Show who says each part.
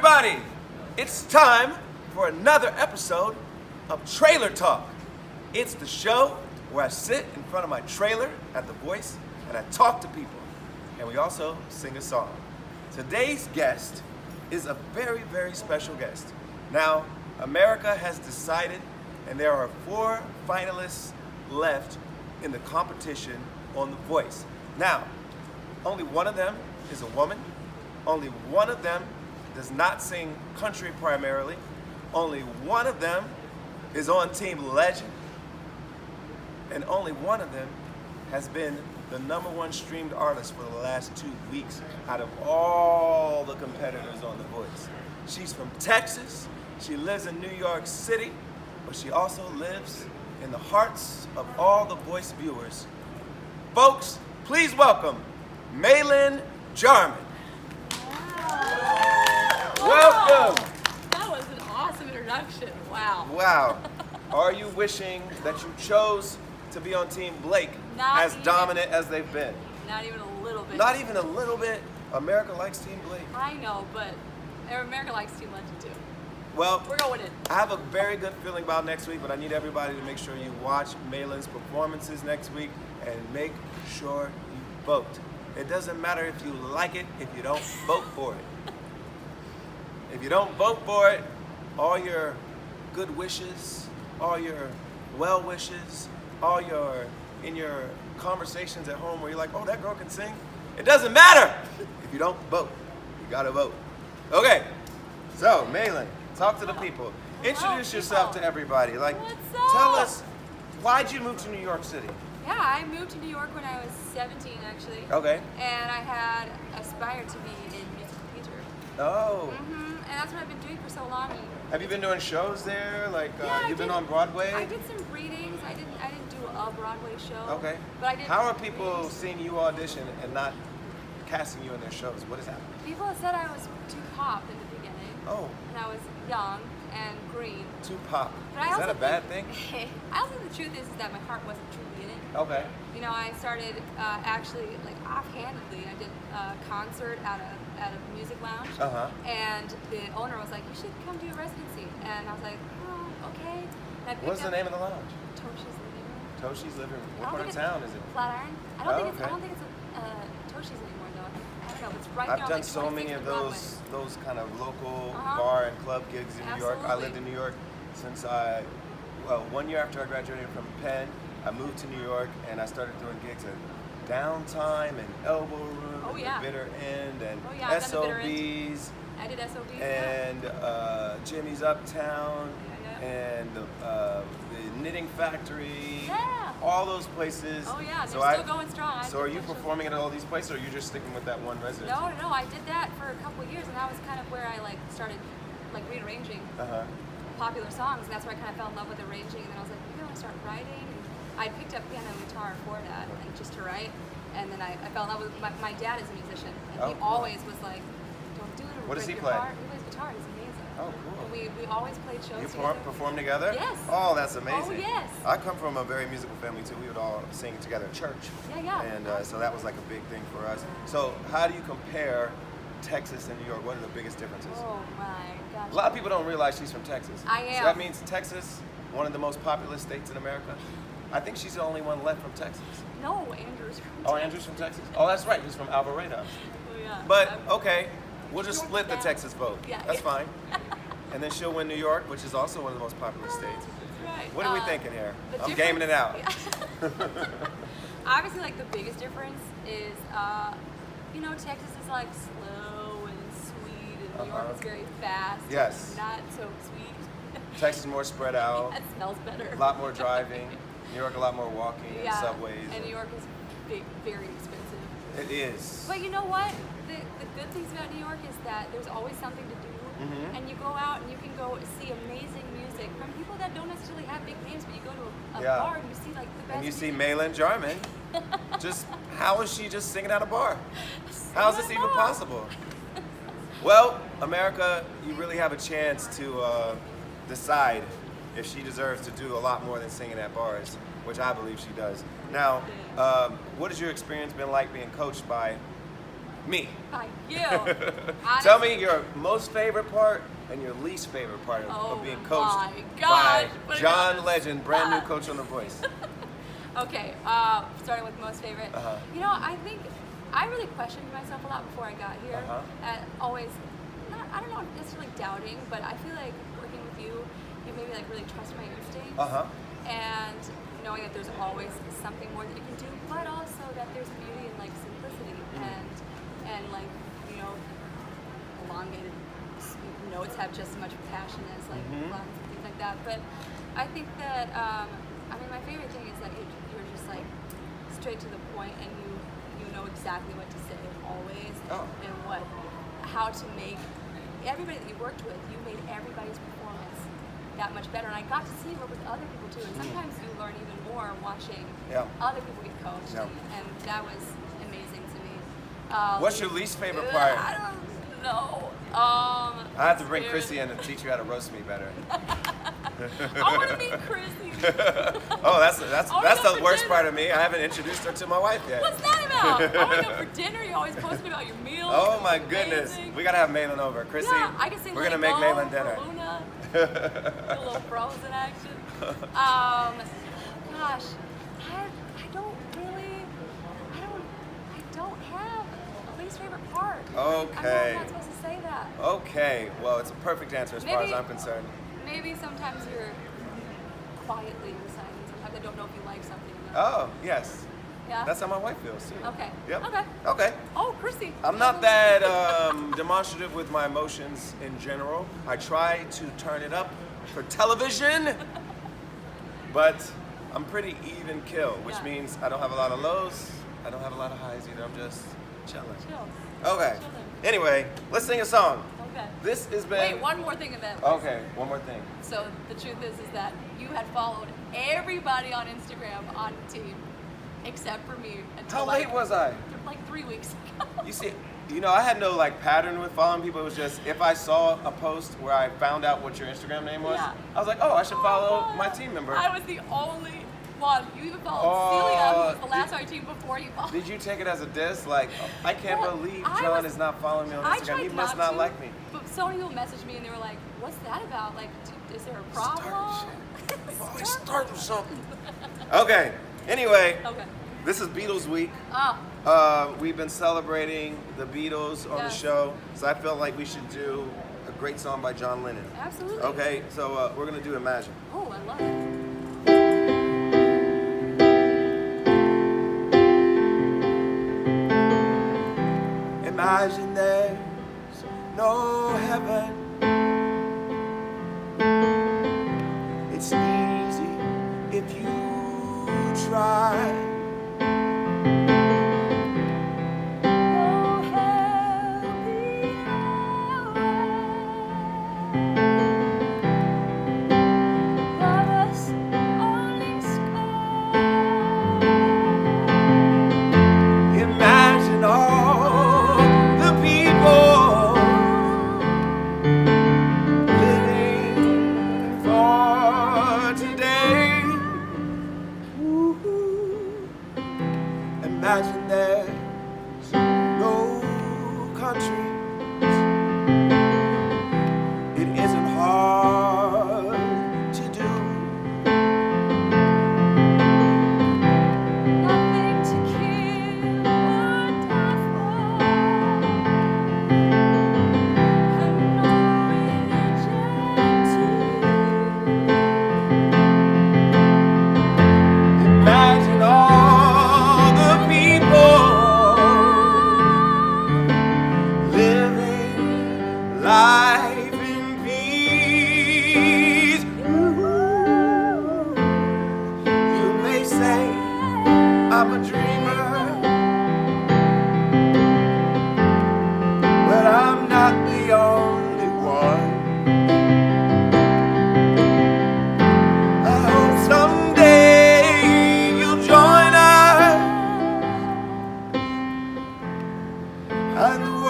Speaker 1: everybody! It's time for another episode of Trailer Talk. It's the show where I sit in front of my trailer at The Voice and I talk to people. And we also sing a song. Today's guest is a very, very special guest. Now, America has decided, and there are 4 finalists left in the competition on The Voice. Now, only one of them is a woman. Only one of them does not sing country primarily. Only one of them is on Team Legend. And only one of them has been the #1 streamed artist for the last 2 weeks out of all the competitors on The Voice. She's from Texas. She lives in New York City, but she also lives in the hearts of all The Voice viewers. Folks, please welcome Maelyn Jarmon. Welcome.
Speaker 2: That was an awesome introduction. Wow.
Speaker 1: Wow. Are you wishing that you chose to be on Team Blake as dominant as they've been?
Speaker 2: Not even a little bit.
Speaker 1: Not even a little bit? America likes Team Blake.
Speaker 2: I know, but America likes Team Legend too.
Speaker 1: Well,
Speaker 2: we're going in.
Speaker 1: I have a very good feeling about next week, but I need everybody to make sure you watch Maelyn's performances next week and make sure you vote. It doesn't matter if you like it if you don't vote for it. If you don't vote for it, all your good wishes, all your well wishes, all your in your conversations at home where you're like, oh, that girl can sing, it doesn't matter if you don't vote. You gotta vote. Okay, so Maelyn, talk to the people. Introduce yourself to everybody. Like, tell us, why'd you move to New York City?
Speaker 2: Yeah, I moved to New York when I was 17, actually.
Speaker 1: Okay.
Speaker 2: And I had aspired to be in musical theater.
Speaker 1: Oh.
Speaker 2: And that's what I've been doing for so long.
Speaker 1: Have you been doing shows there? Like,
Speaker 2: Yeah,
Speaker 1: you've been on Broadway?
Speaker 2: I did some readings. I didn't do a Broadway show.
Speaker 1: Okay.
Speaker 2: But I did.
Speaker 1: How are people seeing you audition and not casting you in their shows? What is happening?
Speaker 2: People have said I was too pop in the beginning.
Speaker 1: Oh.
Speaker 2: And I was young and green.
Speaker 1: Too pop.
Speaker 2: But
Speaker 1: Is that a bad thing?
Speaker 2: I also think the truth is that my heart wasn't truly in it.
Speaker 1: Okay.
Speaker 2: You know, I started actually like offhandedly. I did a concert at a music lounge, and the owner was like, "You should come do a residency." And I was like, "Oh, okay." And
Speaker 1: What's the name of the lounge?
Speaker 2: Toshi's Living Room.
Speaker 1: Toshi's Living Room. What part of town is it?
Speaker 2: Flatiron. I don't think it's Toshi's anymore though. I don't know. It's right
Speaker 1: I've
Speaker 2: there on,
Speaker 1: done
Speaker 2: like,
Speaker 1: so many
Speaker 2: 26th
Speaker 1: of
Speaker 2: and
Speaker 1: those kind of local
Speaker 2: Uh-huh.
Speaker 1: bar and club gigs in New York. I
Speaker 2: Absolutely.
Speaker 1: lived in New York since 1 year after I graduated from Penn. I moved to New York and I started doing gigs at Downtime and Elbow Room
Speaker 2: Oh,
Speaker 1: and
Speaker 2: yeah.
Speaker 1: The Bitter End and
Speaker 2: I've done The Bitter End.
Speaker 1: SOBs
Speaker 2: I did SOBs.
Speaker 1: and Jimmy's Uptown
Speaker 2: Yeah.
Speaker 1: and the Knitting Factory.
Speaker 2: Yeah.
Speaker 1: All those places.
Speaker 2: Oh yeah, they're
Speaker 1: So
Speaker 2: still going strong.
Speaker 1: So are you performing at all these places, or are you just sticking with that one residency?
Speaker 2: No. I did that for a couple of years, and that was kind of where I like started like rearranging popular songs. And that's where I kind of fell in love with arranging. And then I was like, maybe I want to start writing. And I picked up piano and guitar for that, and just to write. And then I fell in love with my dad is a musician, and he always was like, don't do it or
Speaker 1: What does
Speaker 2: break
Speaker 1: he
Speaker 2: your
Speaker 1: play?
Speaker 2: heart. He plays guitar. He's amazing.
Speaker 1: Oh, cool.
Speaker 2: And we always played shows
Speaker 1: You
Speaker 2: together.
Speaker 1: perform together?
Speaker 2: Yes.
Speaker 1: Oh, that's amazing.
Speaker 2: Oh, yes.
Speaker 1: I come from a very musical family too. We would all sing together at church.
Speaker 2: Yeah.
Speaker 1: And so that was like a big thing for us. So how do you compare Texas and New York? What are the biggest differences?
Speaker 2: Oh my gosh.
Speaker 1: A lot of people don't realize she's from Texas.
Speaker 2: I am.
Speaker 1: So that means Texas, one of the most populous states in America. I think she's the only one left from Texas.
Speaker 2: No, Andrew's from
Speaker 1: Oh,
Speaker 2: Texas.
Speaker 1: Andrew's from Texas? Oh, that's right. He's from Alvarado.
Speaker 2: Oh, yeah.
Speaker 1: But, okay, we'll just
Speaker 2: York's
Speaker 1: split the
Speaker 2: down.
Speaker 1: Texas vote.
Speaker 2: Yeah.
Speaker 1: That's fine. And then she'll win New York, which is also one of the most populous states.
Speaker 2: Right.
Speaker 1: What are we thinking here?
Speaker 2: The
Speaker 1: I'm gaming it out.
Speaker 2: Obviously, like the biggest difference is, Texas is like slow and sweet, and New York is very fast.
Speaker 1: Yes.
Speaker 2: And not so sweet.
Speaker 1: Texas is more spread out.
Speaker 2: That smells better.
Speaker 1: A lot more driving. New York, a lot more walking and
Speaker 2: Yeah.
Speaker 1: subways.
Speaker 2: And New York is very expensive.
Speaker 1: It is.
Speaker 2: But you know what? The good things about New York is that there's always something to do. And you go out and you can go see amazing music from people that don't necessarily have big names, but you go to a bar and you see like the best.
Speaker 1: And you see
Speaker 2: music.
Speaker 1: Maelyn Jarmon. How is she just singing at a bar? How is this even possible? Well, America, you really have a chance to decide if she deserves to do a lot more than singing at bars, which I believe she does. Now, what has your experience been like being coached by
Speaker 2: Me. By you.
Speaker 1: Tell me your most favorite part and your least favorite part of being coached by John Legend, brand new coach on The Voice.
Speaker 2: Okay, starting with most favorite. You know, I think I really questioned myself a lot before I got here. Always, I don't know, necessarily doubting, but I feel like working with you, you made me like really trust my instincts. And knowing that there's always something more that you can do, but also that there's beauty in like simplicity and like, you know, elongated notes have just as much passion as like runs and things like that. But I think that I mean, my favorite thing is that you're just like straight to the point, and you know exactly what to say always, and how to make everybody that you worked with. You made everybody's performance that much better, and I got to see you work with other people too. And sometimes you learn even more watching other people get coached, and that was amazing to me.
Speaker 1: What's your least favorite part?
Speaker 2: I don't know.
Speaker 1: I have to bring Chrissy in to teach you how to roast me better.
Speaker 2: I want to meet Chrissy.
Speaker 1: Oh, that's the worst part of me. I haven't introduced her to my wife yet.
Speaker 2: What's that about? I want to go for dinner. You always post me about your meals.
Speaker 1: Oh my goodness, we gotta have Maelyn over. Chrissy,
Speaker 2: I can sing.
Speaker 1: We're gonna make Maelyn dinner.
Speaker 2: Luna. Do a little Frozen action. Gosh, I don't have a least favorite part.
Speaker 1: Okay.
Speaker 2: I'm not supposed to say that.
Speaker 1: Okay, well, it's a perfect answer as far as I'm concerned.
Speaker 2: Maybe sometimes you're quietly reciting. Sometimes I don't know if you like something.
Speaker 1: Oh, yes.
Speaker 2: Yeah?
Speaker 1: That's how my wife feels, too.
Speaker 2: Okay.
Speaker 1: Yep.
Speaker 2: Okay.
Speaker 1: Okay.
Speaker 2: Oh, Chrissy.
Speaker 1: I'm not that demonstrative with my emotions in general. I try to turn it up for television, but I'm pretty even kill, which means I don't have a lot of lows, I don't have a lot of highs either. I'm just chilling.
Speaker 2: Chill.
Speaker 1: Okay.
Speaker 2: Chilling.
Speaker 1: Anyway, let's sing a song.
Speaker 2: Okay.
Speaker 1: This has been...
Speaker 2: Wait, one more thing of that.
Speaker 1: Okay, one more thing.
Speaker 2: So the truth is that you had followed everybody on Instagram on the team, except for me.
Speaker 1: How late was I?
Speaker 2: Like 3 weeks ago.
Speaker 1: You see, I had no like pattern with following people. It was just if I saw a post where I found out what your Instagram name was, I was like, oh, I should follow my team member.
Speaker 2: I was the only one. You even followed Celia, who was the last on our team before you followed.
Speaker 1: Did you take it as a diss? Like, I can't believe John is not following me on Instagram. He must not like me.
Speaker 2: But so many people messaged me and they were like, what's that about? Like, is there a problem?
Speaker 1: Always start with something. Okay. Anyway.
Speaker 2: Okay.
Speaker 1: This is Beatles Week. We've been celebrating the Beatles on the show, so I felt like we should do a great song by John Lennon.
Speaker 2: Absolutely.
Speaker 1: Okay, so we're gonna do Imagine.
Speaker 2: Oh, I love it.
Speaker 1: Imagine there's no heaven. It's easy if you try. Imagine there's no countries. It isn't hard to do.
Speaker 2: Nothing to kill or die for, and no religion too.
Speaker 1: Imagine all the people living life in peace. You may say I'm a dreamer, but I'm not the only one. I hope someday you'll join us, and